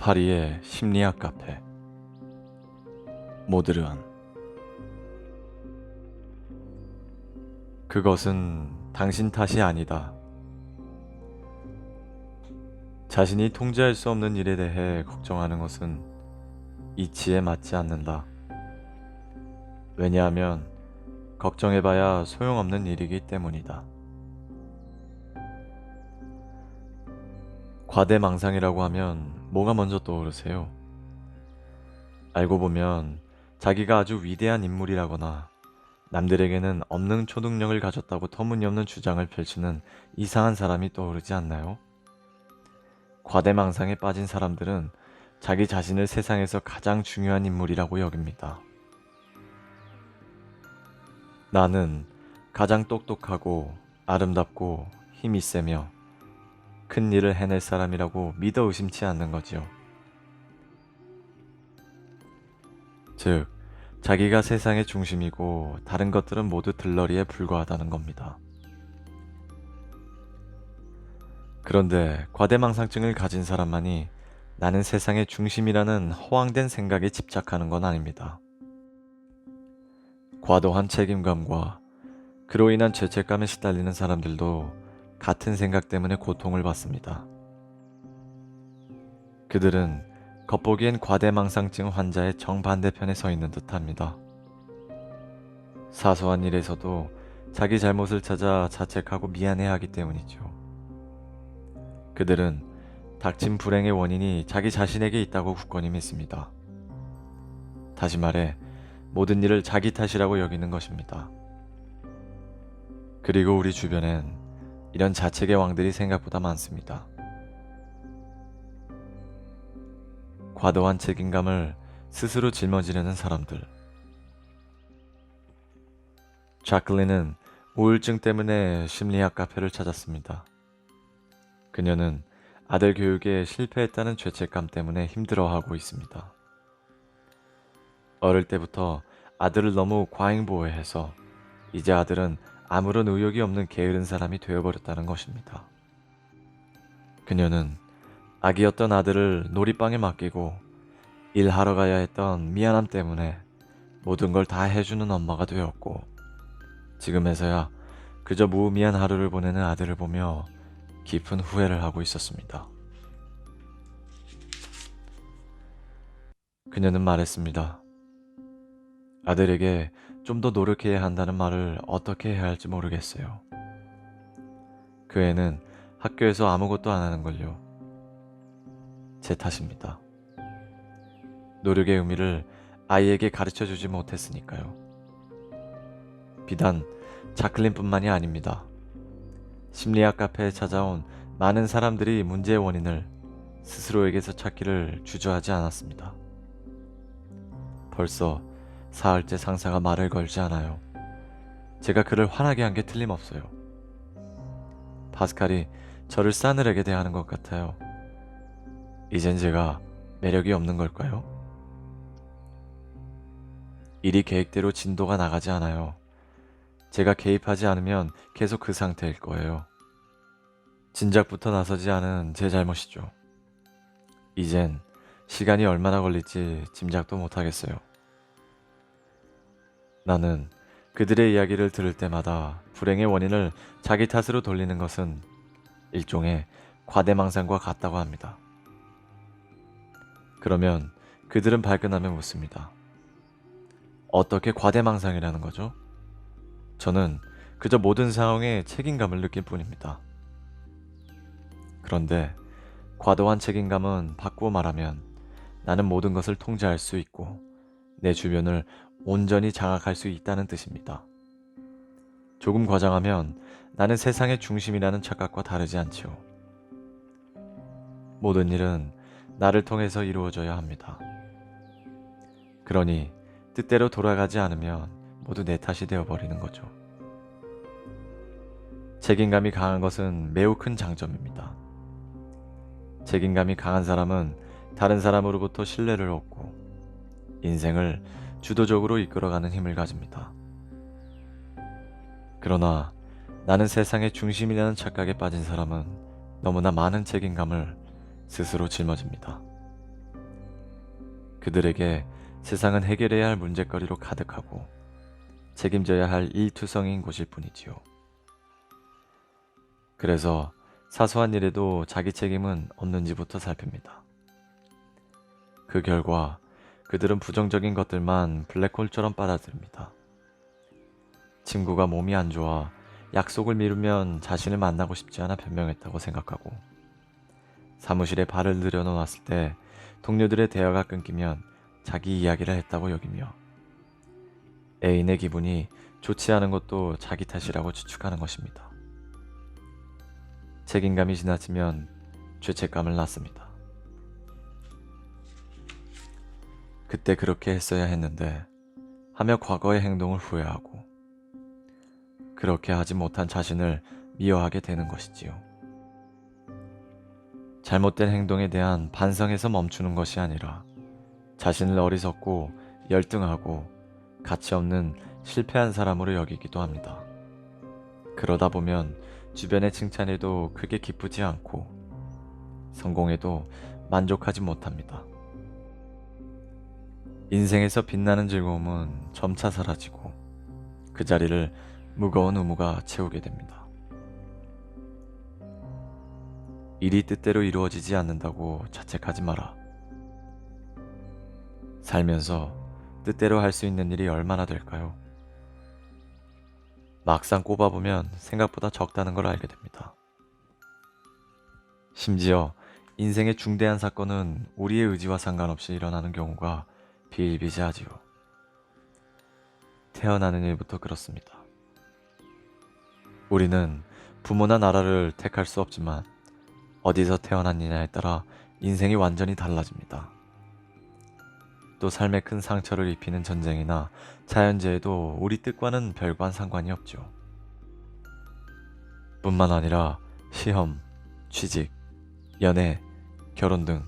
파리의 심리학 카페 모드르안. 그것은 당신 탓이 아니다. 자신이 통제할 수 없는 일에 대해 걱정하는 것은 이치에 맞지 않는다. 왜냐하면 걱정해봐야 소용없는 일이기 때문이다. 과대망상이라고 하면 뭐가 먼저 떠오르세요? 알고 보면 자기가 아주 위대한 인물이라거나 남들에게는 없는 초능력을 가졌다고 터무니없는 주장을 펼치는 이상한 사람이 떠오르지 않나요? 과대망상에 빠진 사람들은 자기 자신을 세상에서 가장 중요한 인물이라고 여깁니다. 나는 가장 똑똑하고 아름답고 힘이 세며 큰 일을 해낼 사람이라고 믿어 의심치 않는 거지요. 즉, 자기가 세상의 중심이고 다른 것들은 모두 들러리에 불과하다는 겁니다. 그런데 과대망상증을 가진 사람만이 나는 세상의 중심이라는 허황된 생각에 집착하는 건 아닙니다. 과도한 책임감과 그로 인한 죄책감에 시달리는 사람들도 같은 생각 때문에 고통을 받습니다. 그들은 겉보기엔 과대망상증 환자의 정반대편에 서 있는 듯합니다. 사소한 일에서도 자기 잘못을 찾아 자책하고 미안해하기 때문이죠. 그들은 닥친 불행의 원인이 자기 자신에게 있다고 굳건히 믿습니다. 다시 말해 모든 일을 자기 탓이라고 여기는 것입니다. 그리고 우리 주변엔 이런 자책의 왕들이 생각보다 많습니다. 과도한 책임감을 스스로 짊어지려는 사람들. 자클린은 우울증 때문에 심리학 카페를 찾았습니다. 그녀는 아들 교육에 실패했다는 죄책감 때문에 힘들어하고 있습니다. 어릴 때부터 아들을 너무 과잉보호해서 이제 아들은 아무런 의욕이 없는 게으른 사람이 되어버렸다는 것입니다. 그녀는 아기였던 아들을 놀이방에 맡기고 일하러 가야 했던 미안함 때문에 모든 걸 다 해주는 엄마가 되었고, 지금에서야 그저 무의미한 하루를 보내는 아들을 보며 깊은 후회를 하고 있었습니다. 그녀는 말했습니다. 아들에게 좀 더 노력해야 한다는 말을 어떻게 해야 할지 모르겠어요. 그 애는 학교에서 아무것도 안 하는 걸요. 제 탓입니다. 노력의 의미를 아이에게 가르쳐 주지 못했으니까요. 비단 자클린뿐만이 아닙니다. 심리학 카페에 찾아온 많은 사람들이 문제의 원인을 스스로에게서 찾기를 주저하지 않았습니다. 벌써 사흘째 상사가 말을 걸지 않아요. 제가 그를 화나게 한 게 틀림없어요. 파스칼이 저를 싸늘하게 대하는 것 같아요. 이젠 제가 매력이 없는 걸까요? 일이 계획대로 진도가 나가지 않아요. 제가 개입하지 않으면 계속 그 상태일 거예요. 진작부터 나서지 않은 제 잘못이죠. 이젠 시간이 얼마나 걸릴지 짐작도 못하겠어요. 나는 그들의 이야기를 들을 때마다 불행의 원인을 자기 탓으로 돌리는 것은 일종의 과대망상과 같다고 합니다. 그러면 그들은 발끈하며 묻습니다. 어떻게 과대망상이라는 거죠? 저는 그저 모든 상황에 책임감을 느낄 뿐입니다. 그런데 과도한 책임감은 바꾸어 말하면 나는 모든 것을 통제할 수 있고 내 주변을 온전히 장악할 수 있다는 뜻입니다. 조금 과장하면 나는 세상의 중심이라는 착각과 다르지 않죠. 모든 일은 나를 통해서 이루어져야 합니다. 그러니 뜻대로 돌아가지 않으면 모두 내 탓이 되어버리는 거죠. 책임감이 강한 것은 매우 큰 장점입니다. 책임감이 강한 사람은 다른 사람으로부터 신뢰를 얻고 인생을 주도적으로 이끌어가는 힘을 가집니다. 그러나 나는 세상의 중심이라는 착각에 빠진 사람은 너무나 많은 책임감을 스스로 짊어집니다. 그들에게 세상은 해결해야 할 문제거리로 가득하고 책임져야 할 일투성이인 곳일 뿐이지요. 그래서 사소한 일에도 자기 책임은 없는지부터 살핍니다. 그 결과 그들은 부정적인 것들만 블랙홀처럼 빨아들입니다. 친구가 몸이 안 좋아 약속을 미루면 자신을 만나고 싶지 않아 변명했다고 생각하고, 사무실에 발을 들여놓았을 때 동료들의 대화가 끊기면 자기 이야기를 했다고 여기며, 애인의 기분이 좋지 않은 것도 자기 탓이라고 추측하는 것입니다. 책임감이 지나치면 죄책감을 낳습니다. 그때 그렇게 했어야 했는데 하며 과거의 행동을 후회하고, 그렇게 하지 못한 자신을 미워하게 되는 것이지요. 잘못된 행동에 대한 반성에서 멈추는 것이 아니라 자신을 어리석고 열등하고 가치 없는 실패한 사람으로 여기기도 합니다. 그러다 보면 주변의 칭찬에도 크게 기쁘지 않고 성공에도 만족하지 못합니다. 인생에서 빛나는 즐거움은 점차 사라지고 그 자리를 무거운 의무가 채우게 됩니다. 일이 뜻대로 이루어지지 않는다고 자책하지 마라. 살면서 뜻대로 할 수 있는 일이 얼마나 될까요? 막상 꼽아보면 생각보다 적다는 걸 알게 됩니다. 심지어 인생의 중대한 사건은 우리의 의지와 상관없이 일어나는 경우가 비일비재하지요. 태어나는 일부터 그렇습니다. 우리는 부모나 나라를 택할 수 없지만 어디서 태어났느냐에 따라 인생이 완전히 달라집니다. 또 삶에 큰 상처를 입히는 전쟁이나 자연재해도 우리 뜻과는 별반 상관이 없죠. 뿐만 아니라 시험, 취직, 연애, 결혼 등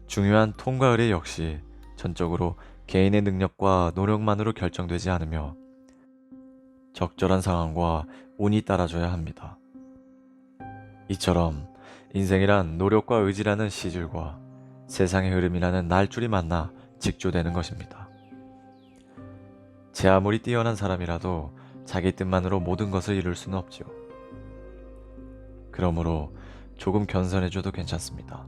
중요한 통과 의례 역시 전적으로 개인의 능력과 노력만으로 결정되지 않으며 적절한 상황과 운이 따라줘야 합니다. 이처럼 인생이란 노력과 의지라는 시줄과 세상의 흐름이라는 날줄이 만나 직조되는 것입니다. 제 아무리 뛰어난 사람이라도 자기 뜻만으로 모든 것을 이룰 수는 없죠. 그러므로 조금 견선해줘도 괜찮습니다.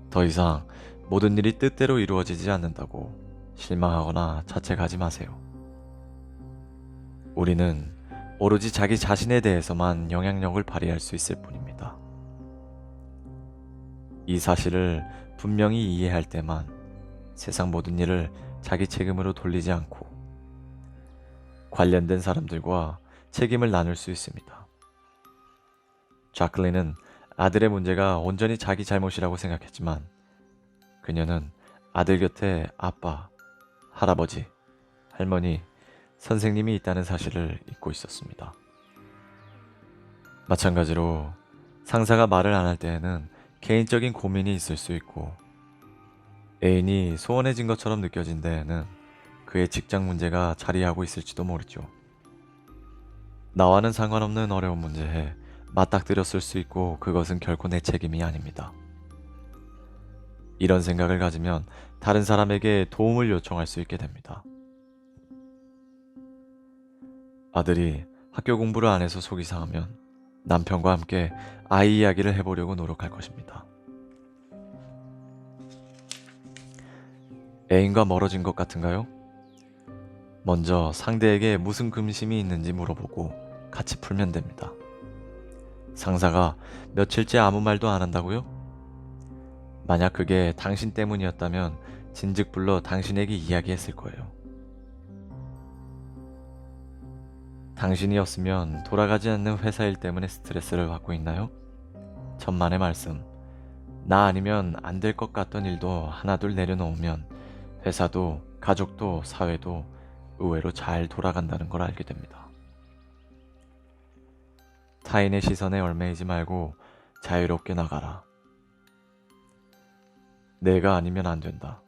더 이상 모든 일이 뜻대로 이루어지지 않는다고 실망하거나 자책하지 마세요. 우리는 오로지 자기 자신에 대해서만 영향력을 발휘할 수 있을 뿐입니다. 이 사실을 분명히 이해할 때만 세상 모든 일을 자기 책임으로 돌리지 않고 관련된 사람들과 책임을 나눌 수 있습니다. 자클린은 아들의 문제가 온전히 자기 잘못이라고 생각했지만 그녀는 아들 곁에 아빠, 할아버지, 할머니, 선생님이 있다는 사실을 잊고 있었습니다. 마찬가지로 상사가 말을 안 할 때에는 개인적인 고민이 있을 수 있고, 애인이 소원해진 것처럼 느껴진 데에는 그의 직장 문제가 자리하고 있을지도 모르죠. 나와는 상관없는 어려운 문제에 맞닥뜨렸을 수 있고 그것은 결코 내 책임이 아닙니다. 이런 생각을 가지면 다른 사람에게 도움을 요청할 수 있게 됩니다. 아들이 학교 공부를 안 해서 속이 상하면 남편과 함께 아이 이야기를 해보려고 노력할 것입니다. 애인과 멀어진 것 같은가요? 먼저 상대에게 무슨 금심이 있는지 물어보고 같이 풀면 됩니다. 상사가 며칠째 아무 말도 안 한다고요? 만약 그게 당신 때문이었다면 진즉 불러 당신에게 이야기했을 거예요. 당신이었으면 돌아가지 않는 회사 일 때문에 스트레스를 받고 있나요? 천만의 말씀. 나 아니면 안 될 것 같던 일도 하나둘 내려놓으면 회사도 가족도 사회도 의외로 잘 돌아간다는 걸 알게 됩니다. 타인의 시선에 얽매이지 말고 자유롭게 나가라. 내가 아니면 안 된다.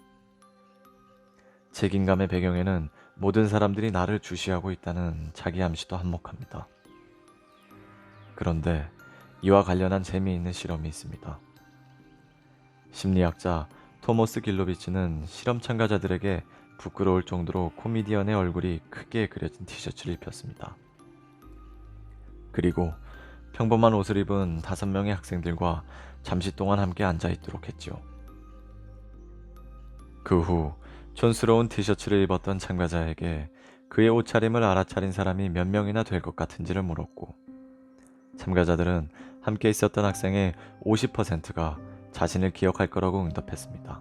책임감의 배경에는 모든 사람들이 나를 주시하고 있다는 자기 암시도 한몫합니다. 그런데 이와 관련한 재미있는 실험이 있습니다. 심리학자 토머스 길로비치는 실험 참가자들에게 부끄러울 정도로 코미디언의 얼굴이 크게 그려진 티셔츠를 입혔습니다. 그리고 평범한 옷을 입은 5명의 학생들과 잠시 동안 함께 앉아 있도록 했지요. 그 후 촌스러운 티셔츠를 입었던 참가자에게 그의 옷차림을 알아차린 사람이 몇 명이나 될 것 같은지를 물었고, 참가자들은 함께 있었던 학생의 50%가 자신을 기억할 거라고 응답했습니다.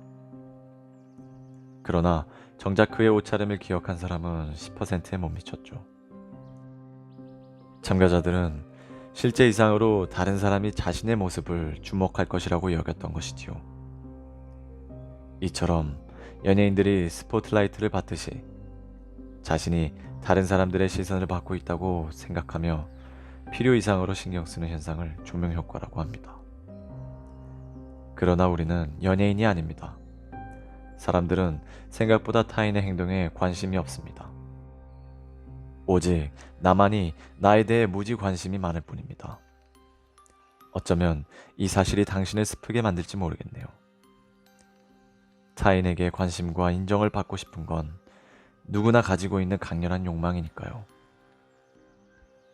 그러나 정작 그의 옷차림을 기억한 사람은 10%에 못 미쳤죠. 참가자들은 실제 이상으로 다른 사람이 자신의 모습을 주목할 것이라고 여겼던 것이지요. 이처럼 연예인들이 스포트라이트를 받듯이 자신이 다른 사람들의 시선을 받고 있다고 생각하며 필요 이상으로 신경 쓰는 현상을 조명 효과라고 합니다. 그러나 우리는 연예인이 아닙니다. 사람들은 생각보다 타인의 행동에 관심이 없습니다. 오직 나만이 나에 대해 무지 관심이 많을 뿐입니다. 어쩌면 이 사실이 당신을 슬프게 만들지 모르겠네요. 타인에게 관심과 인정을 받고 싶은 건 누구나 가지고 있는 강렬한 욕망이니까요.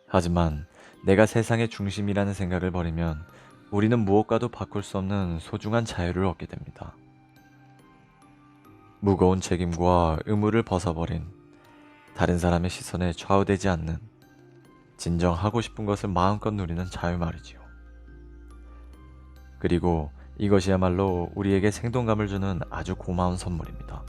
하지만 내가 세상의 중심이라는 생각을 버리면 우리는 무엇과도 바꿀 수 없는 소중한 자유를 얻게 됩니다. 무거운 책임과 의무를 벗어버린, 다른 사람의 시선에 좌우되지 않는, 진정 하고 싶은 것을 마음껏 누리는 자유 말이지요. 그리고 이것이야말로 우리에게 생동감을 주는 아주 고마운 선물입니다.